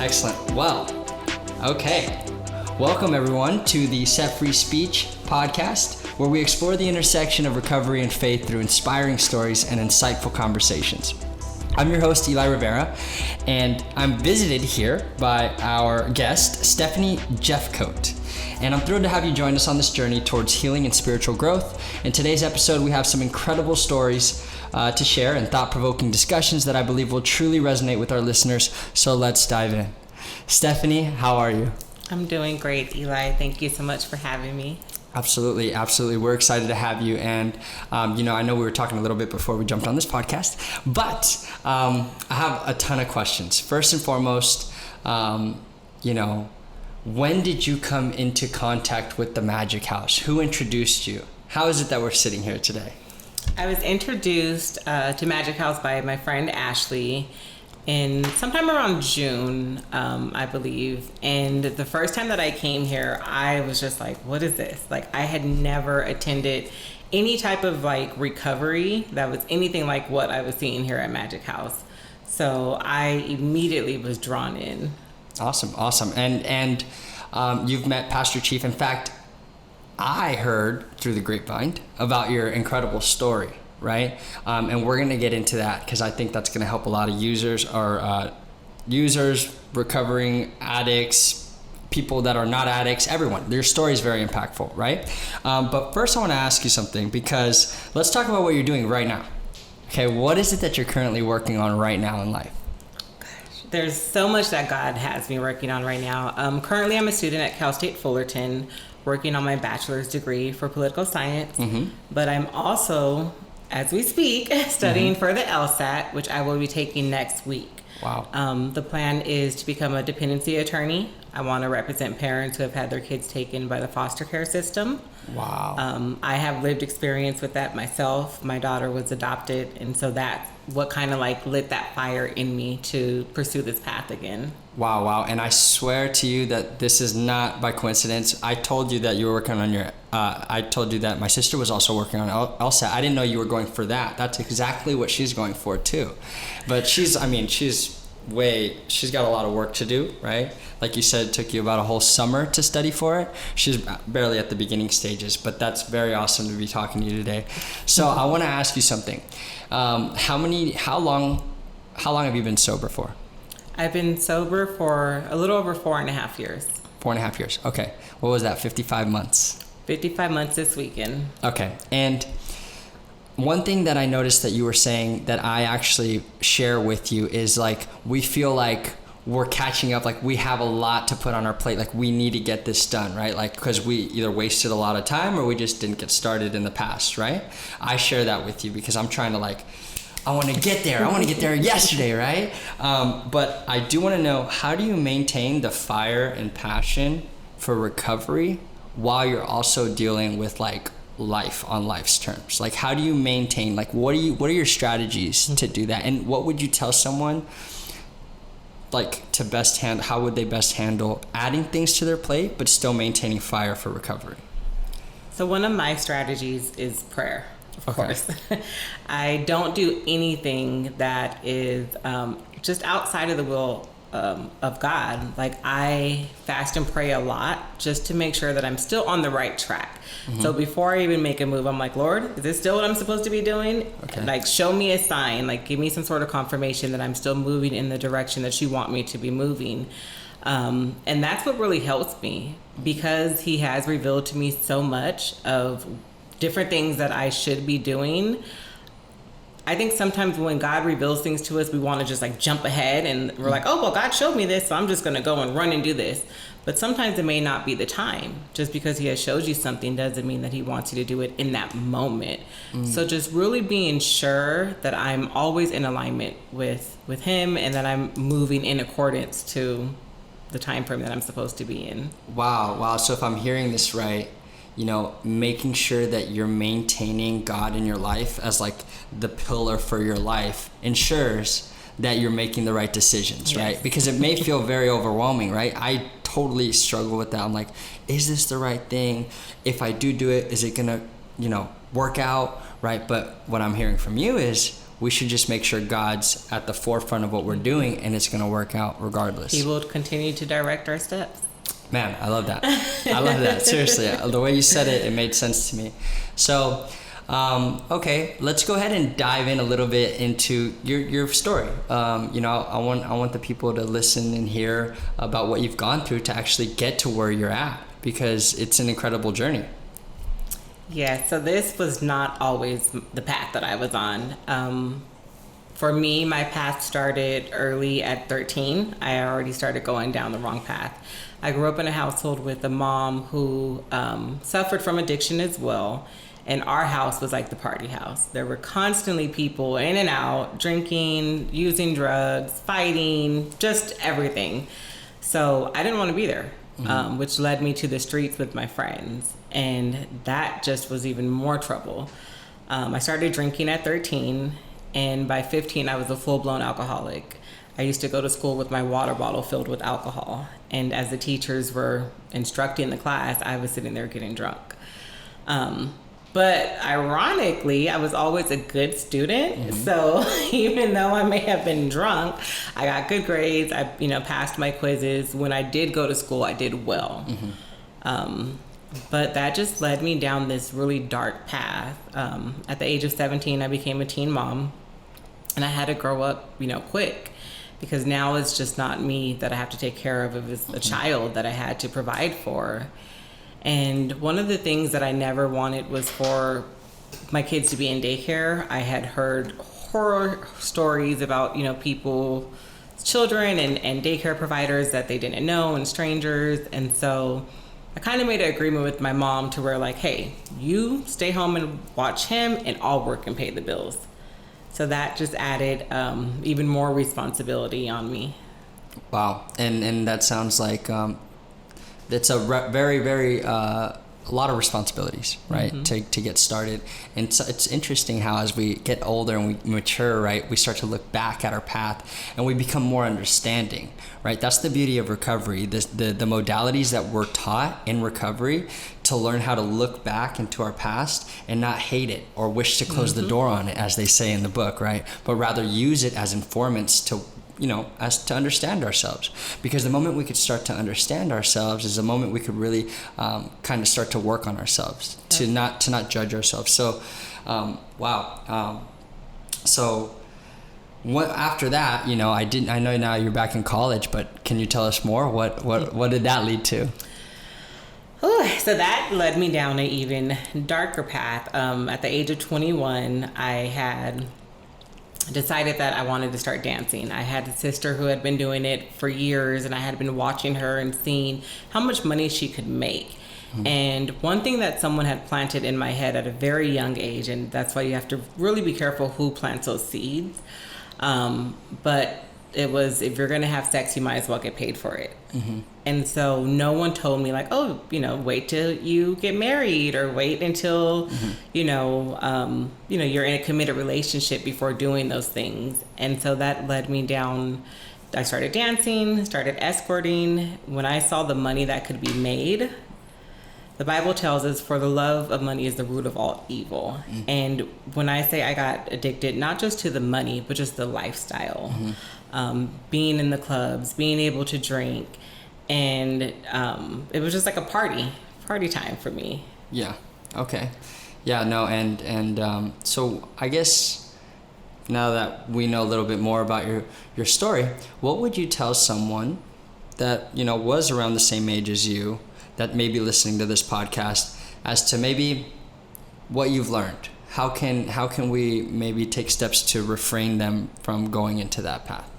Excellent. Well, okay. Welcome everyone to the Set Free Speech podcast, where we explore the intersection of recovery and faith through inspiring stories and insightful conversations. I'm your host, Eli Rivera, and I'm visited here by our guest, Stephanie Jeffcoat. And I'm thrilled to have you join us on this journey towards healing and spiritual growth. In today's episode, we have some incredible stories to share and thought-provoking discussions that I believe will truly resonate with our listeners. So let's dive in. Stephanie, how are you? I'm doing great, Eli. Thank you so much for having me. Absolutely. We're excited to have you. And, I know we were talking a little bit before we jumped on this podcast, but I have a ton of questions. First and foremost, when did you come into contact with the Magic House? Who introduced you? How is it that we're sitting here today? I was introduced to Magic House by my friend Ashley in sometime around June, I believe. And the first time that I came here, I was just like, what is this? Like, I had never attended any type of recovery that was anything like what I was seeing here at Magic House. So I immediately was drawn in. Awesome. And you've met Pastor Chief. In fact, I heard through the grapevine about your incredible story, right? And we're going to get into that because I think that's going to help a lot of users, recovering addicts, people that are not addicts, everyone. Their story is very impactful, right? But first I want to ask you something, because let's talk about what you're doing right now. Okay, what is it that you're currently working on right now in life? There's so much that God has me working on right now. Currently, I'm a student at Cal State Fullerton, working on my bachelor's degree for political science. Mm-hmm. But I'm also, as we speak, studying for the LSAT, which I will be taking next week. Wow. The plan is to become a dependency attorney. I want to represent parents who have had their kids taken by the foster care system. Wow. I have lived experience with that myself. My daughter was adopted, and so that's what kind of lit that fire in me to pursue this path again. Wow. And I swear to you that this is not by coincidence. I told you that you were working on I told you that my sister was also working on LSAT. I didn't know you were going for that. That's exactly what she's going for too. But she's got a lot of work to do, right? Like you said, it took you about a whole summer to study for it. She's barely at the beginning stages, but that's very awesome to be talking to you today. So I want to ask you something. How long have you been sober for? I've been sober for a little over 4.5 years. 4.5 years. Okay. What was that? 55 months. 55 months this weekend. Okay. And one thing that I noticed that you were saying that I actually share with you is we feel like we're catching up, we have a lot to put on our plate, we need to get this done, right? Because we either wasted a lot of time or we just didn't get started in the past, right? I share that with you because I'm trying to I want to get there. I want to get there yesterday, right? But I do want to know, how do you maintain the fire and passion for recovery while you're also dealing with life on life's terms? How do you maintain, what are your strategies to do that? And what would you tell someone how would they best handle adding things to their plate but still maintaining fire for recovery? So one of my strategies is prayer, of course. I don't do anything that is just outside of the will of God. I fast and pray a lot just to make sure that I'm still on the right track. Mm-hmm. So before I even make a move, I'm like, Lord, is this still what I'm supposed to be doing? Okay. Show me a sign, give me some sort of confirmation that I'm still moving in the direction that you want me to be moving. And that's what really helps me, because he has revealed to me so much of different things that I should be doing. I think sometimes when God reveals things to us, we want to just jump ahead and we're like, oh, well, God showed me this, so I'm just going to go and run and do this. But sometimes it may not be the time. Just because he has showed you something doesn't mean that he wants you to do it in that moment. So just really being sure that I'm always in alignment with him and that I'm moving in accordance to the time frame that I'm supposed to be in. Wow. So if I'm hearing this right, making sure that you're maintaining God in your life as the pillar for your life ensures that you're making the right decisions, yes. Right? Because it may feel very overwhelming, right? I totally struggle with that. I'm like, is this the right thing? If I do it, is it gonna, work out, right? But what I'm hearing from you is we should just make sure God's at the forefront of what we're doing, and it's going to work out regardless. He will continue to direct our steps. Man, I love that. I love that. Seriously, the way you said it, it made sense to me. So, okay, let's go ahead and dive in a little bit into your story. I want the people to listen and hear about what you've gone through to actually get to where you're at, because it's an incredible journey. Yeah, so this was not always the path that I was on. For me, my path started early at 13. I already started going down the wrong path. I grew up in a household with a mom who suffered from addiction as well. And our house was like the party house. There were constantly people in and out, drinking, using drugs, fighting, just everything. So I didn't want to be there, which led me to the streets with my friends. And that just was even more trouble. I started drinking at 13. And by 15, I was a full-blown alcoholic. I used to go to school with my water bottle filled with alcohol. And as the teachers were instructing the class, I was sitting there getting drunk. But ironically, I was always a good student. So even though I may have been drunk, I got good grades. I, passed my quizzes. When I did go to school, I did well. But that just led me down this really dark path. At the age of 17, I became a teen mom. And I had to grow up, quick, because now it's just not me that I have to take care of. It was a child that I had to provide for. And one of the things that I never wanted was for my kids to be in daycare. I had heard horror stories about, people, children and daycare providers that they didn't know, and strangers. And so I kind of made an agreement with my mom to where, like, hey, you stay home and watch him, and I'll work and pay the bills. So that just added even more responsibility on me. Wow. And that sounds like it's a very, very a lot of responsibilities, right? To get started. And so it's interesting how as we get older and we mature, right, we start to look back at our path and we become more understanding, right? That's the beauty of recovery. The modalities that we're taught in recovery to learn how to look back into our past and not hate it or wish to close the door on it, as they say in the book, right? But rather use it as informants to as to understand ourselves. Because the moment we could start to understand ourselves is the moment we could really kind of start to work on ourselves, to not judge ourselves. So, so what after that, I know now you're back in college, but can you tell us more? What did that lead to? So that led me down an even darker path. At the age of 21, I had decided that I wanted to start dancing. I had a sister who had been doing it for years, and I had been watching her and seeing how much money she could make. And one thing that someone had planted in my head at a very young age, and that's why you have to really be careful who plants those seeds. But it was, if you're going to have sex, you might as well get paid for it. And so no one told me like, oh, wait till you get married, or wait until, you're in a committed relationship before doing those things. And so that led me down. I started dancing, started escorting. When I saw the money that could be made, the Bible tells us, for the love of money is the root of all evil. And when I say I got addicted, not just to the money, but just the lifestyle, being in the clubs, being able to drink. And it was just like a party time for me. Yeah. Okay. Yeah, no. And so I guess now that we know a little bit more about your story, what would you tell someone that, was around the same age as you, that may be listening to this podcast, as to maybe what you've learned? How can we maybe take steps to refrain them from going into that path?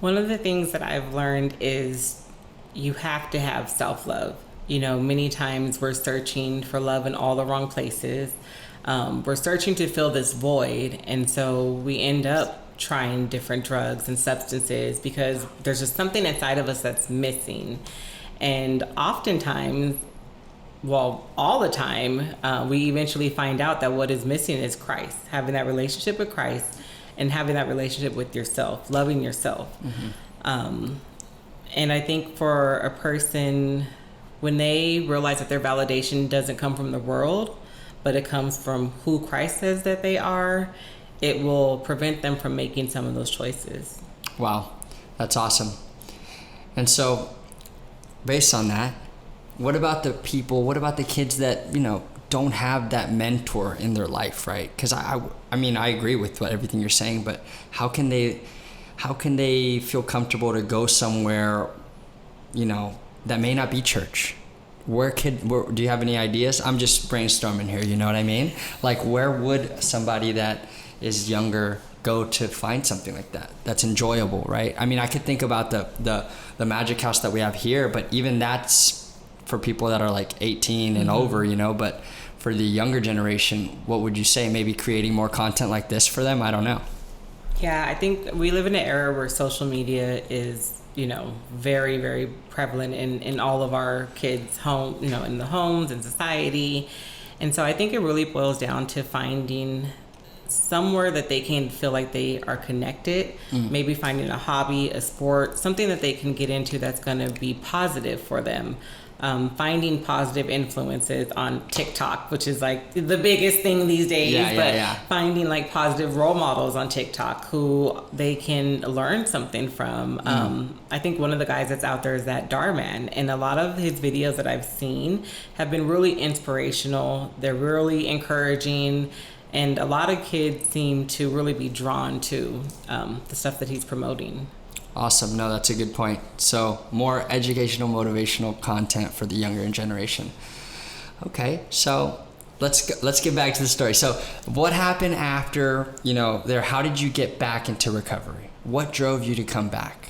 One of the things that I've learned is you have to have self-love. Many times we're searching for love in all the wrong places. We're searching to fill this void, and so we end up trying different drugs and substances because there's just something inside of us that's missing. And oftentimes, all the time, we eventually find out that what is missing is Christ, having that relationship with Christ and having that relationship with yourself, loving yourself. And I think for a person, when they realize that their validation doesn't come from the world, but it comes from who Christ says that they are, it will prevent them from making some of those choices. Wow, that's awesome. And so, based on that, what about the kids that, don't have that mentor in their life, right? Because I agree with everything you're saying, but how can they feel comfortable to go somewhere, that may not be church? Where do you have any ideas? I'm just brainstorming here, you know what I mean? Like, where would somebody that is younger go to find something like that that's enjoyable, right? I could think about the Magic House that we have here, but even that's for people that are like 18 and over, but for the younger generation, what would you say? Maybe creating more content like this for them? I don't know. Yeah, I think we live in an era where social media is, very, very prevalent in all of our kids' home, in the homes and society. And so I think it really boils down to finding somewhere that they can feel like they are connected, maybe finding a hobby, a sport, something that they can get into that's going to be positive for them. Finding positive influences on TikTok, which is like the biggest thing these days, finding like positive role models on TikTok who they can learn something from. I think one of the guys that's out there is that Darman, and a lot of his videos that I've seen have been really inspirational. They're really encouraging, and a lot of kids seem to really be drawn to the stuff that he's promoting. Awesome. No, that's a good point. So more educational, motivational content for the younger generation. Okay, so let's get back to the story. So what happened after, there? How did you get back into recovery? What drove you to come back?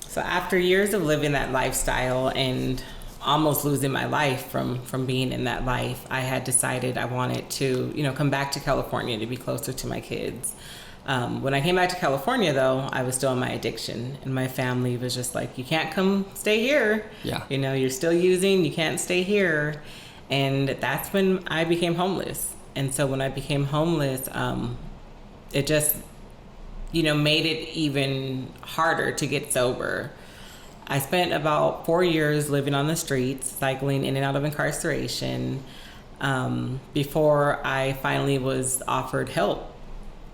So after years of living that lifestyle and almost losing my life from being in that life, I had decided I wanted to, come back to California to be closer to my kids. When I came back to California, though, I was still in my addiction, and my family was just like, you can't come stay here. Yeah. You're still using, you can't stay here. And that's when I became homeless. And so when I became homeless, it just, made it even harder to get sober. I spent about 4 years living on the streets, cycling in and out of incarceration, before I finally was offered help.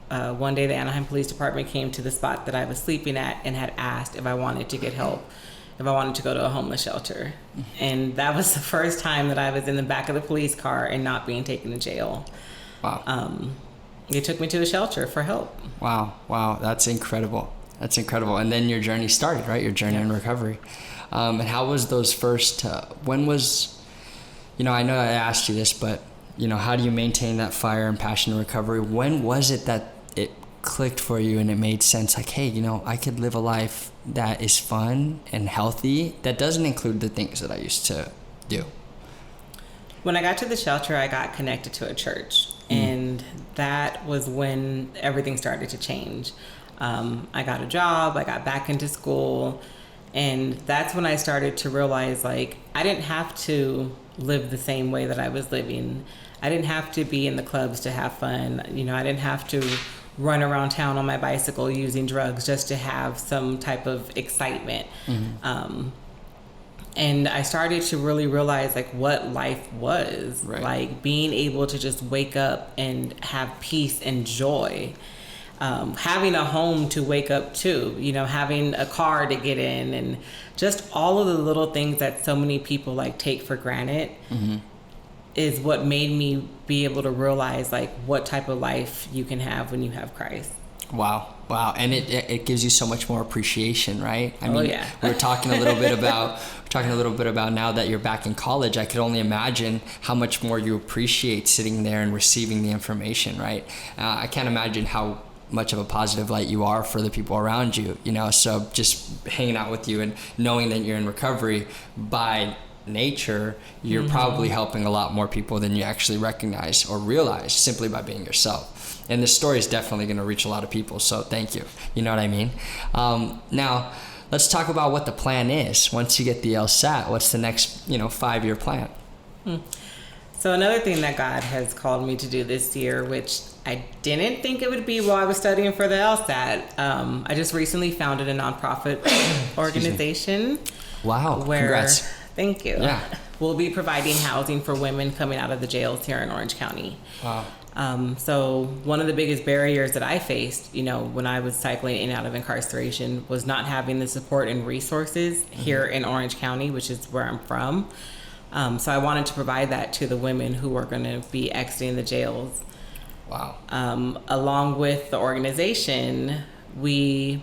One day the Anaheim Police Department came to the spot that I was sleeping at and had asked if I wanted to get help, if I wanted to go to a homeless shelter. And that was the first time that I was in the back of the police car and not being taken to jail. Wow. They took me to the shelter for help. Wow. That's incredible. And then your journey started, right? Your journey in recovery. And how was those first, when was, I know I asked you this, but, how do you maintain that fire and passion in recovery? When was it that it clicked for you and it made sense? Like, hey, I could live a life that is fun and healthy that doesn't include the things that I used to do. When I got to the shelter, I got connected to a church, and that was when everything started to change. I got a job, I got back into school, and that's when I started to realize, like, I didn't have to live the same way that I was living. I didn't have to be in the clubs to have fun. I didn't have to run around town on my bicycle using drugs just to have some type of excitement. And I started to really realize like what life was, right. Like being able to just wake up and have peace and joy. Having a home to wake up to, having a car to get in, and just all of the little things that so many people like take for granted is what made me be able to realize like what type of life you can have when you have Christ. Wow. And it gives you so much more appreciation, right? I mean, yeah. we were talking a little bit about now that you're back in college. I could only imagine how much more you appreciate sitting there and receiving the information, right? I can't imagine how much of a positive light you are for the people around you, so just hanging out with you and knowing that you're in recovery by nature, you're probably helping a lot more people than you actually recognize or realize simply by being yourself. And this story is definitely going to reach a lot of people, so thank you. You know what I mean? Now, let's talk about what the plan is. Once you get the LSAT, what's the next, 5-year plan? So another thing that God has called me to do this year, which I didn't think it would be while I was studying for the LSAT, I just recently founded a nonprofit organization. Wow, where congrats. Thank you. Yeah. We'll be providing housing for women coming out of the jails here in Orange County. Wow. So one of the biggest barriers that I faced, when I was cycling in and out of incarceration, was not having the support and resources here in Orange County, which is where I'm from. So I wanted to provide that to the women who are going to be exiting the jails. Wow. Along with the organization, we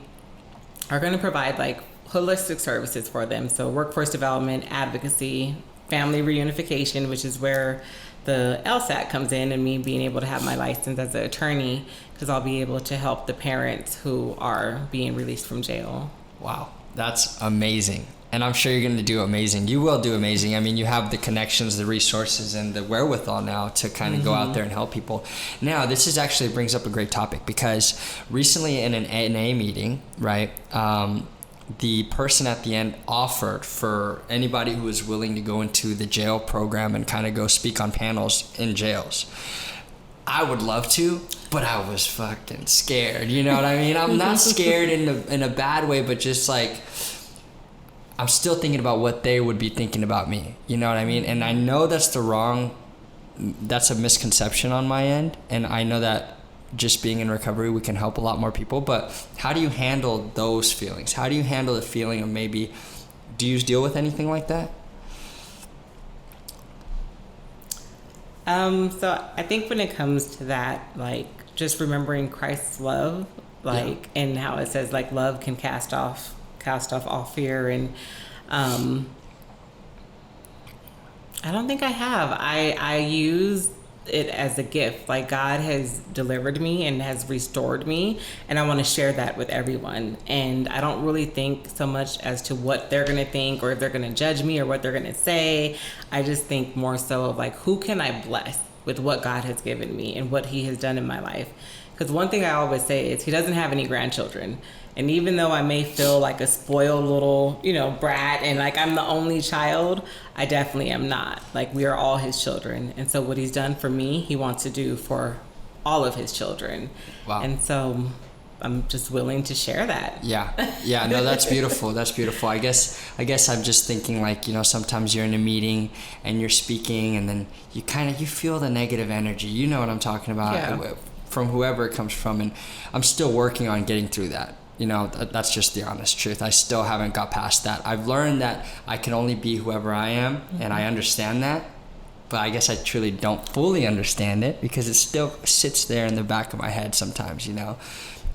are going to provide like holistic services for them. So workforce development, advocacy, family reunification, which is where the LSAT comes in, and me being able to have my license as an attorney, because I'll be able to help the parents who are being released from jail. Wow, that's amazing. And I'm sure you're going to do amazing. You will do amazing. I mean, you have the connections, the resources, and the wherewithal now to kind of go out there and help people. Now, this is actually brings up a great topic, because recently in an NA meeting, right, the person at the end offered for anybody who was willing to go into the jail program and kind of go speak on panels in jails. I would love to, but I was fucking scared. You know what I mean? I'm not scared in a bad way, but just like, I'm still thinking about what they would be thinking about me. You know what I mean? And I know that's a misconception on my end. And I know that just being in recovery, we can help a lot more people. But how do you handle those feelings? How do you handle the feeling of maybe, do you deal with anything like that? So I think when it comes to that, like just remembering Christ's love, and how it says like love can cast off all fear. And I don't think I have. I use it as a gift. Like God has delivered me and has restored me, and I want to share that with everyone. And I don't really think so much as to what they're going to think, or if they're going to judge me, or what they're going to say. I just think more so of like, who can I bless with what God has given me and what he has done in my life? Because one thing I always say is he doesn't have any grandchildren. And even though I may feel like a spoiled little, brat, and like I'm the only child, I definitely am not. Like we are all his children. And so what he's done for me, he wants to do for all of his children. Wow. And so I'm just willing to share that. Yeah. No, that's beautiful. That's beautiful. I guess I'm just thinking like, sometimes you're in a meeting and you're speaking, and then you feel the negative energy. You know what I'm talking about? Yeah. From whoever it comes from. And I'm still working on getting through that. That's just the honest truth. I still haven't got past that. I've learned that I can only be whoever I am, and I understand that. But I guess I truly don't fully understand it, because it still sits there in the back of my head sometimes,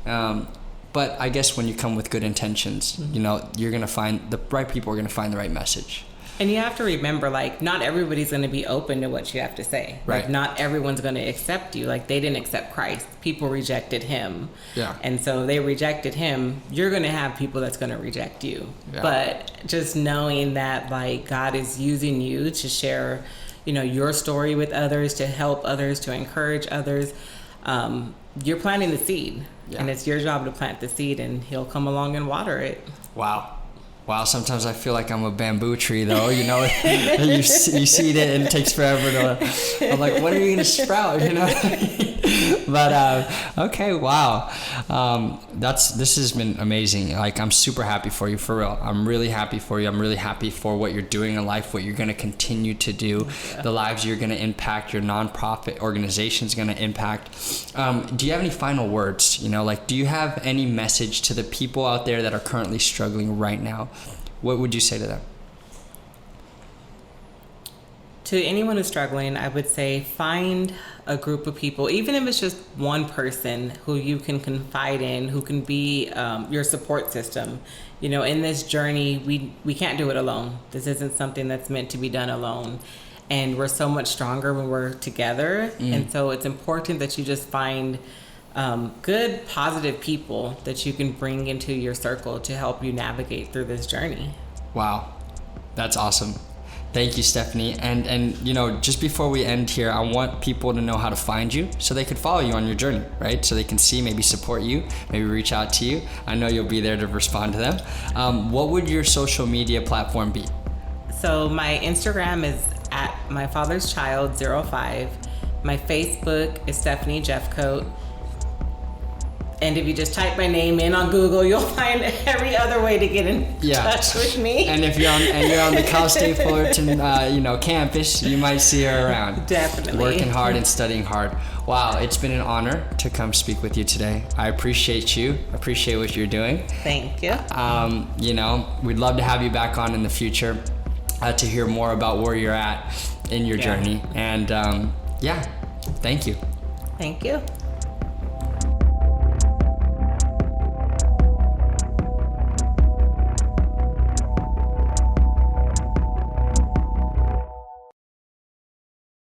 But I guess when you come with good intentions, you're going to find the right people are going to find the right message. And you have to remember, like, not everybody's going to be open to what you have to say. Right. Like, not everyone's going to accept you. Like, they didn't accept Christ. People rejected him. Yeah. And so they rejected him. You're going to have people that's going to reject you. Yeah. But just knowing that, like, God is using you to share, your story with others, to help others, to encourage others, you're planting the seed. Yeah. And it's your job to plant the seed, and he'll come along and water it. Wow, sometimes I feel like I'm a bamboo tree, though. You seed it and it takes forever to. I'm like, when are you gonna sprout? But okay, wow. This has been amazing. Like, I'm super happy for you, for real. I'm really happy for you. I'm really happy for what you're doing in life, what you're gonna continue to do, the lives you're gonna impact, your nonprofit organization's gonna impact. Do you have any final words? Do you have any message to the people out there that are currently struggling right now? What would you say to them? To anyone who's struggling, I would say find a group of people, even if it's just one person who you can confide in, who can be your support system. In this journey, we can't do it alone. This isn't something that's meant to be done alone. And we're so much stronger when we're together. And so it's important that you just find good, positive people that you can bring into your circle to help you navigate through this journey. Wow, that's awesome. Thank you, Stephanie. And just before we end here, I want people to know how to find you so they could follow you on your journey, right? So they can see, maybe support you, maybe reach out to you. I know you'll be there to respond to them. What would your social media platform be? So my Instagram is at myfather'schild05. My Facebook is Stephanie Jeffcoat. And if you just type my name in on Google, you'll find every other way to get in touch with me. And if you're on the Cal State Fullerton, campus, you might see her around. Definitely. Working hard and studying hard. Wow, it's been an honor to come speak with you today. I appreciate you. I appreciate what you're doing. Thank you. We'd love to have you back on in the future to hear more about where you're at in your journey. And thank you. Thank you.